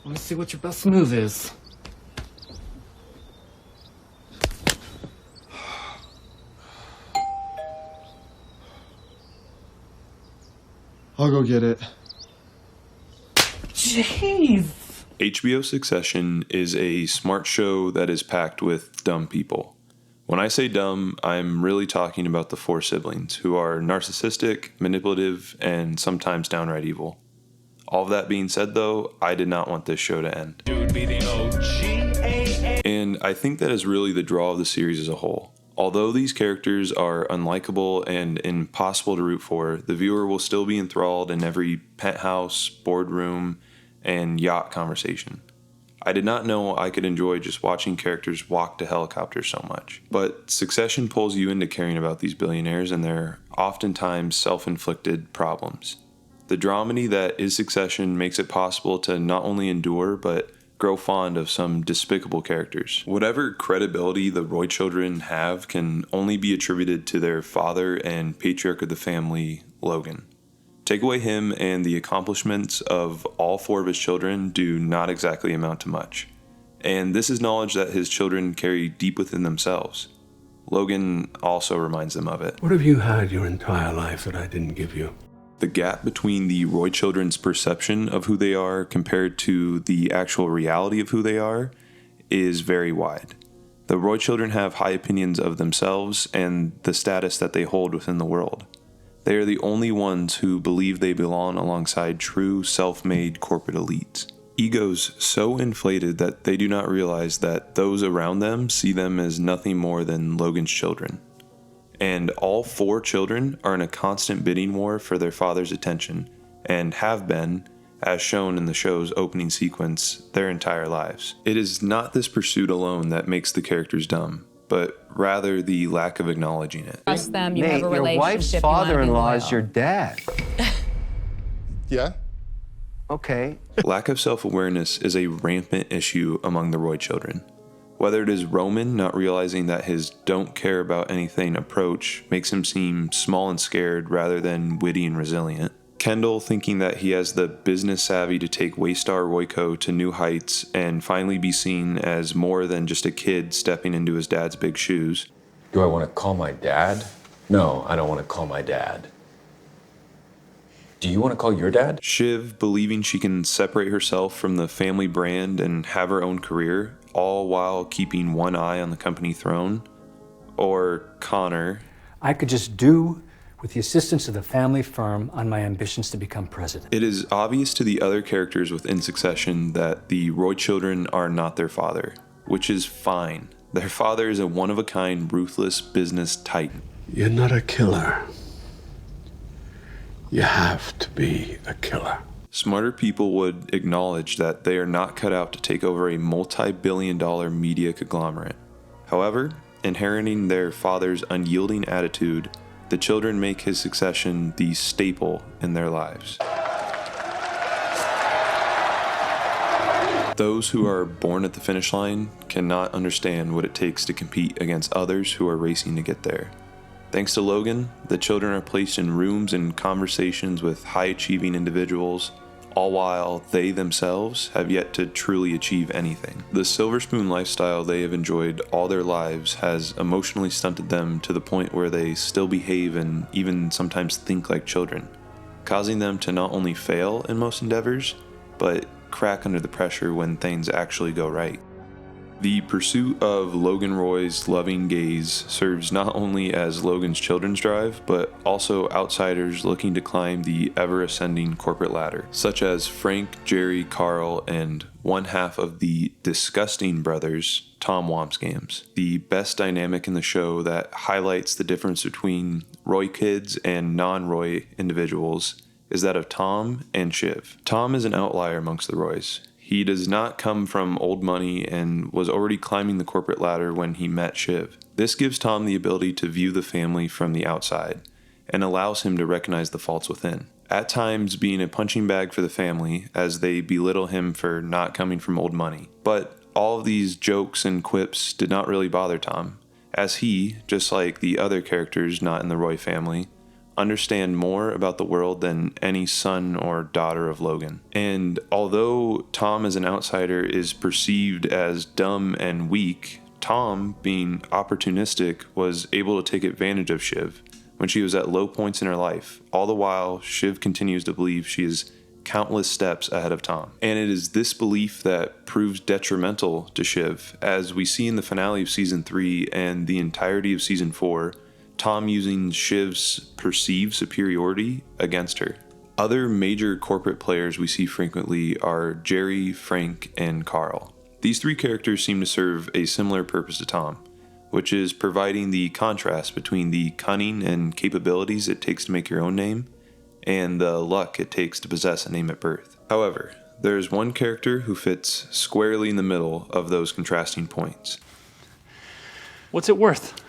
Let me see what your best move is. I'll go get it. Jeez! HBO Succession is a smart show that is packed with dumb people. When I say dumb, I'm really talking about the four siblings, who are narcissistic, manipulative, and sometimes downright evil. All of that being said, though, I did not want this show to end. And I think that is really the draw of the series as a whole. Although these characters are unlikable and impossible to root for, the viewer will still be enthralled in every penthouse, boardroom, and yacht conversation. I did not know I could enjoy just watching characters walk to helicopters so much. But Succession pulls you into caring about these billionaires and their oftentimes self-inflicted problems. The dramedy that is Succession makes it possible to not only endure, but grow fond of some despicable characters. Whatever credibility the Roy children have can only be attributed to their father and patriarch of the family, Logan. Take away him and the accomplishments of all four of his children do not exactly amount to much. And this is knowledge that his children carry deep within themselves. Logan also reminds them of it. What have you had your entire life that I didn't give you? The gap between the Roy children's perception of who they are compared to the actual reality of who they are is very wide. The Roy children have high opinions of themselves and the status that they hold within the world. They are the only ones who believe they belong alongside true self-made corporate elites. Egos so inflated that they do not realize that those around them see them as nothing more than Logan's children. And all four children are in a constant bidding war for their father's attention, and have been, as shown in the show's opening sequence, their entire lives. It is not this pursuit alone that makes the characters dumb, but rather the lack of acknowledging it. Trust them, you Nate, have a your relationship. wife's you wanna be father-in-law is loyal. your dad. Yeah? Okay. Lack of self-awareness is a rampant issue among the Roy children. Whether it is Roman not realizing that his don't care about anything approach makes him seem small and scared rather than witty and resilient. Kendall thinking that he has the business savvy to take Waystar Royco to new heights and finally be seen as more than just a kid stepping into his dad's big shoes. Do I want to call my dad? No, I don't want to call my dad. Do you want to call your dad? Shiv believing she can separate herself from the family brand and have her own career, all while keeping one eye on the company throne. Or Connor. I could just do with the assistance of the family firm on my ambitions to become president. It is obvious to the other characters within Succession that the Roy children are not their father, which is fine. Their father is a one-of-a-kind, ruthless business titan. You're not a killer. You have to be a killer. Smarter people would acknowledge that they are not cut out to take over a multi-billion-dollar media conglomerate. However, inheriting their father's unyielding attitude, the children make his succession the staple in their lives. Those who are born at the finish line cannot understand what it takes to compete against others who are racing to get there. Thanks to Logan, the children are placed in rooms and conversations with high-achieving individuals, all while they themselves have yet to truly achieve anything. The silver spoon lifestyle they have enjoyed all their lives has emotionally stunted them to the point where they still behave and even sometimes think like children, causing them to not only fail in most endeavors, but crack under the pressure when things actually go right. The pursuit of Logan Roy's loving gaze serves not only as Logan's children's drive, but also outsiders looking to climb the ever-ascending corporate ladder, such as Frank, Jerry, Carl, and one half of the disgusting brothers, Tom Wambsgans. The best dynamic in the show that highlights the difference between Roy kids and non-Roy individuals is that of Tom and Shiv. Tom is an outlier amongst the Roys. He does not come from old money and was already climbing the corporate ladder when he met Shiv. This gives Tom the ability to view the family from the outside and allows him to recognize the faults within. At times being a punching bag for the family as they belittle him for not coming from old money. But all of these jokes and quips did not really bother Tom, as he, just like the other characters not in the Roy family, understand more about the world than any son or daughter of Logan. And although Tom as an outsider is perceived as dumb and weak, Tom, being opportunistic, was able to take advantage of Shiv when she was at low points in her life. All the while, Shiv continues to believe she is countless steps ahead of Tom. And it is this belief that proves detrimental to Shiv, as we see in the finale of Season 3 and the entirety of Season 4, Tom using Shiv's perceived superiority against her. Other major corporate players we see frequently are Jerry, Frank, and Carl. These three characters seem to serve a similar purpose to Tom, which is providing the contrast between the cunning and capabilities it takes to make your own name and the luck it takes to possess a name at birth. However, there is one character who fits squarely in the middle of those contrasting points. What's it worth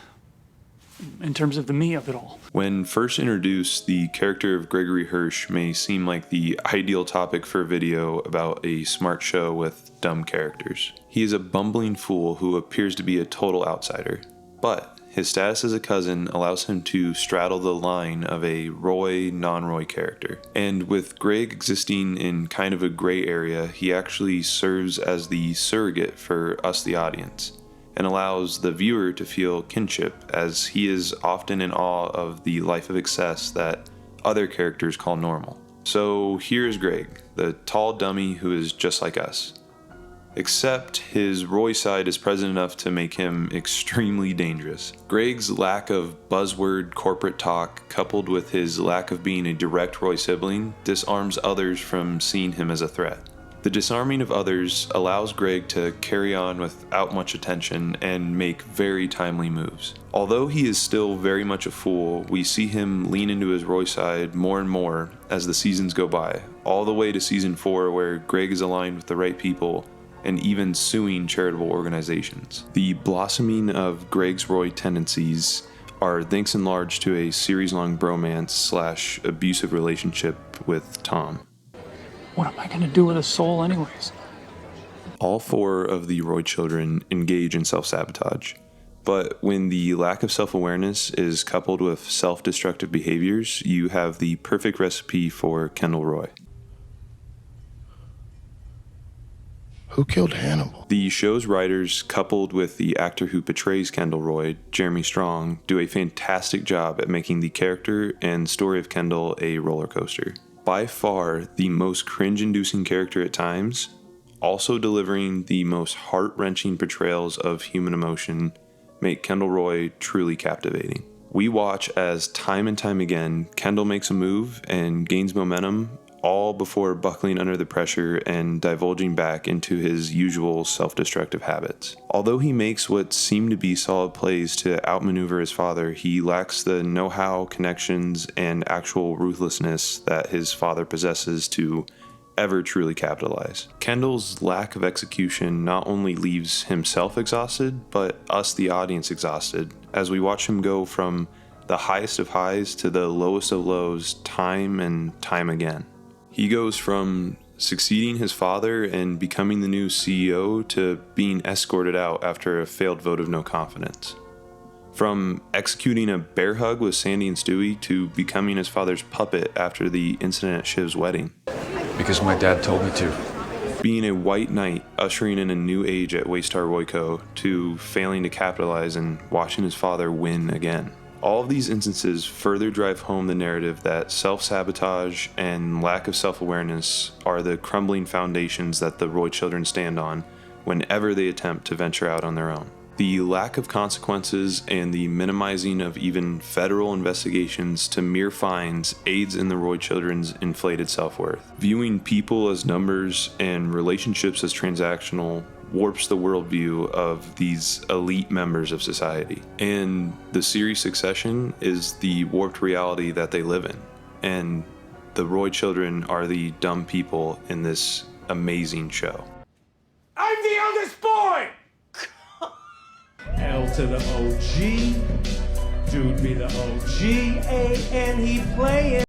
in terms of the me of it all? When first introduced, the character of Gregory Hirsch may seem like the ideal topic for a video about a smart show with dumb characters. He is a bumbling fool who appears to be a total outsider, but his status as a cousin allows him to straddle the line of a Roy, non-Roy character. And with Greg existing in kind of a gray area, he actually serves as the surrogate for us, the audience, and allows the viewer to feel kinship, as he is often in awe of the life of excess that other characters call normal. So here's Greg, the tall dummy who is just like us. Except his Roy side is present enough to make him extremely dangerous. Greg's lack of buzzword corporate talk, coupled with his lack of being a direct Roy sibling, disarms others from seeing him as a threat. The disarming of others allows Greg to carry on without much attention and make very timely moves. Although he is still very much a fool, we see him lean into his Roy side more and more as the seasons go by, all the way to Season 4 where Greg is aligned with the right people and even suing charitable organizations. The blossoming of Greg's Roy tendencies are thanks in large to a series-long bromance / abusive relationship with Tom. What am I going to do with a soul anyways? All four of the Roy children engage in self-sabotage, but when the lack of self-awareness is coupled with self-destructive behaviors, you have the perfect recipe for Kendall Roy. Who killed Hannibal? The show's writers, coupled with the actor who portrays Kendall Roy, Jeremy Strong, do a fantastic job at making the character and story of Kendall a roller coaster. By far the most cringe-inducing character at times, also delivering the most heart-wrenching portrayals of human emotion, make Kendall Roy truly captivating. We watch as time and time again, Kendall makes a move and gains momentum, all before buckling under the pressure and divulging back into his usual self-destructive habits. Although he makes what seem to be solid plays to outmaneuver his father, he lacks the know-how, connections, and actual ruthlessness that his father possesses to ever truly capitalize. Kendall's lack of execution not only leaves himself exhausted, but us, the audience, exhausted, as we watch him go from the highest of highs to the lowest of lows time and time again. He goes from succeeding his father and becoming the new CEO to being escorted out after a failed vote of no confidence. From executing a bear hug with Sandy and Stewie to becoming his father's puppet after the incident at Shiv's wedding. Because my dad told me to. Being a white knight ushering in a new age at Waystar Royco to failing to capitalize and watching his father win again. All of these instances further drive home the narrative that self-sabotage and lack of self-awareness are the crumbling foundations that the Roy children stand on whenever they attempt to venture out on their own. The lack of consequences and the minimizing of even federal investigations to mere fines aids in the Roy children's inflated self-worth. Viewing people as numbers and relationships as transactional warps the worldview of these elite members of society. And the series Succession is the warped reality that they live in. And the Roy children are the dumb people in this amazing show. I'm the eldest boy! L to the OG. Dude be the OG. A-N he playing.